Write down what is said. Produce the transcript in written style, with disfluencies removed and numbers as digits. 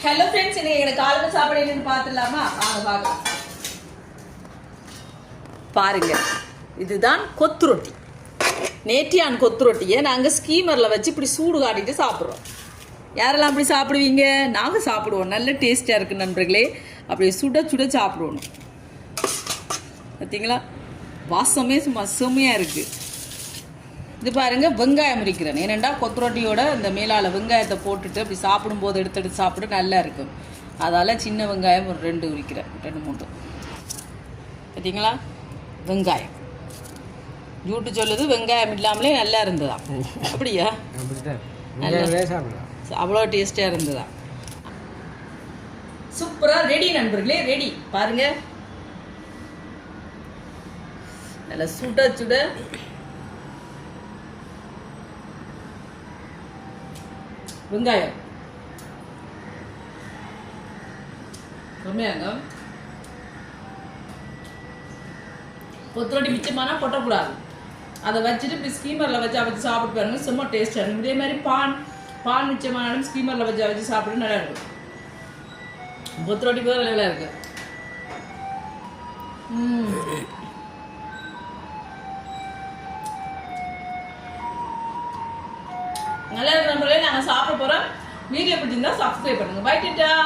Hello friends, இன்னைக்கு எங்களுக்கு காலையில் சாப்பாடு என்னன்னு பார்த்துடலாமா? வாங்க பார்க்கலாம். பாருங்க, இதுதான் கொத்து ரொட்டி. நேற்றியான் கொத்து ரொட்டியை நாங்கள் ஸ்கீமரில் வச்சு இப்படி சூடு காட்டிட்டு சாப்பிட்றோம். யாரெல்லாம் அப்படி சாப்பிடுவீங்க? நாங்கள் சாப்பிடுவோம். நல்ல டேஸ்ட்டாக இருக்குது நண்பர்களே. அப்படி சுட சுட சாப்பிடுவோம். பார்த்தீங்களா, வாசமே சும்மா செம்மையாக இருக்குது. இது பாருங்க, வெங்காயம் உரிக்கிறேன். ஏனெண்டா கொத்து ரொட்டியோட இந்த மேலால் வெங்காயத்தை போட்டுட்டு அப்படி சாப்பிடும்போது எடுத்து சாப்பிட நல்லா இருக்கும். அதால் சின்ன வெங்காயம் ஒரு 2 உரிக்கிறேன், 2-3. பார்த்தீங்களா, வெங்காயம் ஜூட்டு சொல்லுது வெங்காயம் இல்லாமலே நல்லா இருந்ததா. அப்படியா? அவ்வளோ டேஸ்டாக இருந்ததா. சூப்பராக ரெடி நண்பர்களே, ரெடி. பாருங்க, நல்லா சுட சுட வெங்காயம் செம்மையாங்க. கொத்தரோட்டி மிச்சமானா கொட்டக்கூடாது. அதை வச்சுட்டு இப்படி ஸ்கீமரில் வச்சு சாப்பிட்டு பாருங்க, செம்ம டேஸ்டாக இருக்கும். இதே மாதிரி பான் மிச்சமானாலும் ஸ்கீமரில் வச்சு சாப்பிட்டு நல்லா இருக்கும். கொத்தரோட்டி கூட நல்லா இருக்கு. நல்லா இருக்கு நண்பர்களே. நாங்கள் சாப்பிட போகிறோம். வீடியோ பிடிச்சிருந்தா சப்ஸ்கிரைப் பண்ணுங்க. பை டாடா.